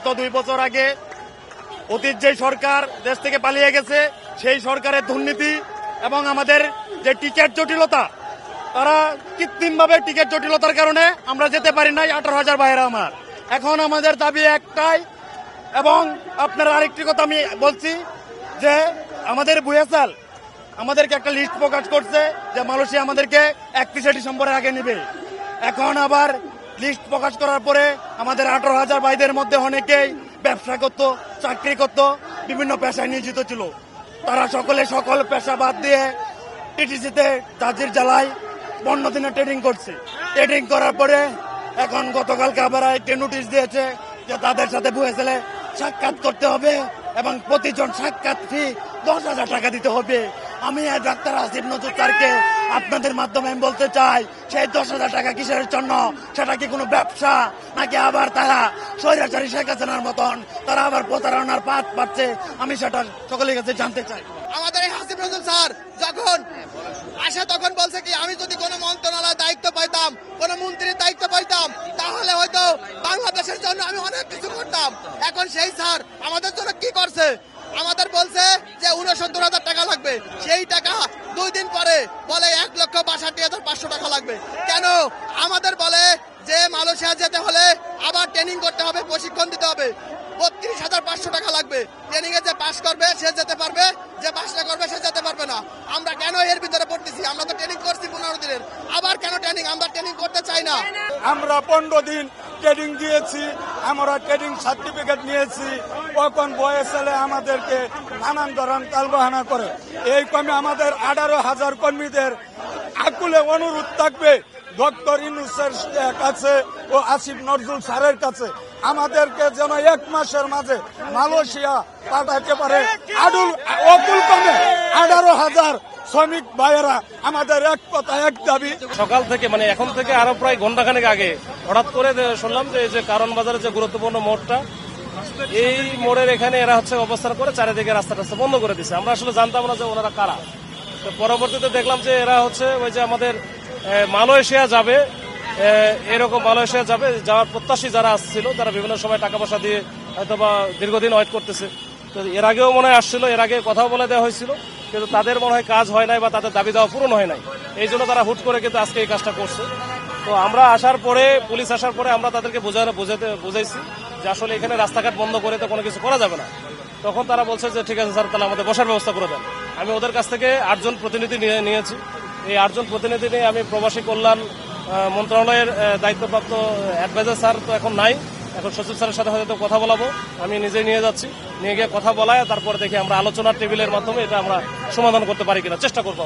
তো 2 বছর আগে অতীত যে সরকার দেশ থেকে পালিয়ে গেছে সেই সরকারের দুর্নীতি এবং আমাদের যে টিকিট জটিলতা, তারা কৃত্রিমভাবে টিকিট জটিলতার কারণে আমরা যেতে পারি নাই। 18,000 ভাইয়েরা আমার, এখন আমাদের দাবি একটাই। এবং আপনার আরেকটি কথা আমি বলছি যে আমাদের বুয়েসাল আমাদেরকে একটা লিস্ট প্রকাশ করছে যে মালয়েশিয়া আমাদেরকে 31 ডিসেম্বরের আগে নেবে। এখন আবার লিস্ট প্রকাশ করার পরে আমাদের 18,000 ভাইদের মধ্যে অনেকেই ব্যবসা করত, চাকরি করত, বিভিন্ন পেশায় নিয়োজিত ছিল। তারা সকল পেশা বাদ দিয়ে টিটিসিতে জাজির জ্বালায় 15 দিনে ট্রেনিং করছে। ট্রেনিং করার পরে এখন গতকালকে আবার একটা নোটিশ দিয়েছে যে তাদের সাথে বুয়েসালে সাক্ষাৎ করতে হবে এবং প্রতিজন সাক্ষাৎ ফি 10,000 টাকা দিতে হবে। আমি ডাক্তার আসিফ নজরুল স্যারকে আপনাদের মাধ্যমে আমি বলতে চাই, সেই 10,000 টাকা কিসের জন্য? সেটা কি কোনো ব্যবসা, নাকি আবার তারা স্বৈরাচারী শেখ হাসিনার মতন তারা আবার প্রতারণার পাঠ পাচ্ছে? আমি সেটা সকলের কাছে জানতে চাই। আমাদের এই আসিফ নজরুল স্যার যখন আসে তখন বলছে কি, আমি যদি কোনো মন্ত্রণালয়ের দায়িত্ব পাইতাম, কোনো মন্ত্রীর দায়িত্ব পাইতাম, তাহলে হয়তো বাংলাদেশের জন্য আমি অনেক কিছু করতাম। এখন সেই স্যার আমাদের জন্য কি করছে? আমাদের বলছে যে 69,000 টাকা লাগবে, সেই টাকা 2 দিন পরে বলে 1,62,500 টাকা লাগবে। কেন? আমাদের বলে যে মালয়েশিয়া যেতে হলে আবার ট্রেনিং করতে হবে, প্রশিক্ষণ দিতে হবে, 32,500 টাকা লাগবে। ট্রেনিং এ যে পাশ করবে সে যেতে পারবে, যে পাশ না করবে সে যেতে পারবে না। আমরা কেন এর ভিতরে পড়তেছি? আমরা তো ট্রেনিং করছি 15 দিনের, আবার কেন ট্রেনিং? আমরা ট্রেনিং করতে চাই না। আমরা 15 দিন ট্রেনিং দিয়েছি, আমরা ট্রেনিং সার্টিফিকেট নিয়েছি। কখন বয়েসালে আমাদেরকে নানান ধরনের তালবাহানা করে। এই কর্মী আমাদের 18,000 কর্মীদের আকুলে অনুরোধ থাকবে ডক্টর ইউনূসের কাছে ও আসিফ নজরুল স্যারের কাছে আমাদেরকে যেন 1 মাসের মাঝে মালয়েশিয়া পাঠাতে পারে। অকুল কমে 18,000 শ্রমিক ভাইয়েরা আমাদের এক কথা, এক দাবি। সকাল থেকে মানে এখন থেকে আরো প্রায় ঘন্টাখানেক আগে হঠাৎ করে শুনলাম যে এই যে কারণ বাজারের যে গুরুত্বপূর্ণ মোড়টা, এই মোড়ের এখানে এরা অবস্থান করে চারিদিকে রাস্তা বন্ধ করে দিচ্ছে। আমরা আসলে জানতাম না যে ওনারা কারা। তো পরবর্তীতে দেখলাম যে এরা ওই যে আমাদের মালয়েশিয়া যাবে, এরকম মালয়েশিয়া যাওয়ার প্রত্যাশী যারা আসছিল, তারা বিভিন্ন সময় টাকা পয়সা দিয়ে হয়তোবা দীর্ঘদিন ওয়েট করতেছে। তো এর আগেও মনে হয় আসছিল, এর আগে কথাও বলে দেওয়া হয়েছিল, কিন্তু তাদের মনে হয় কাজ হয় নাই বা তাদের দাবি দেওয়া পূরণ হয় নাই। এই জন্য তারা হুট করে কিন্তু আজকে এই কাজটা করছে। তো আমরা আসার পরে, পুলিশ আসার পরে আমরা তাদেরকে বুঝাইছি যে আসলে এখানে রাস্তাঘাট বন্ধ করে তো কোনো কিছু করা যাবে না। তখন তারা বলছে যে ঠিক আছে স্যার, তাহলে আমাদের বসার ব্যবস্থা করে দেন। আমি ওদের কাছ থেকে 8 জন প্রতিনিধি নিয়েছি। এই 8 জন প্রতিনিধি নিয়ে আমি প্রবাসী কল্যাণ মন্ত্রণালয়ের দায়িত্বপ্রাপ্ত অ্যাডভাইজার স্যার তো এখন নাই, এখন সচিব স্যারের সাথে হয়তো কথা বলাবো। আমি নিজে নিয়ে যাচ্ছি, নিয়ে গিয়ে কথা বলায় তারপর দেখি আমরা আলোচনার টেবিলের মাধ্যমে এটা আমরা সমাধান করতে পারি কিনা চেষ্টা করবো।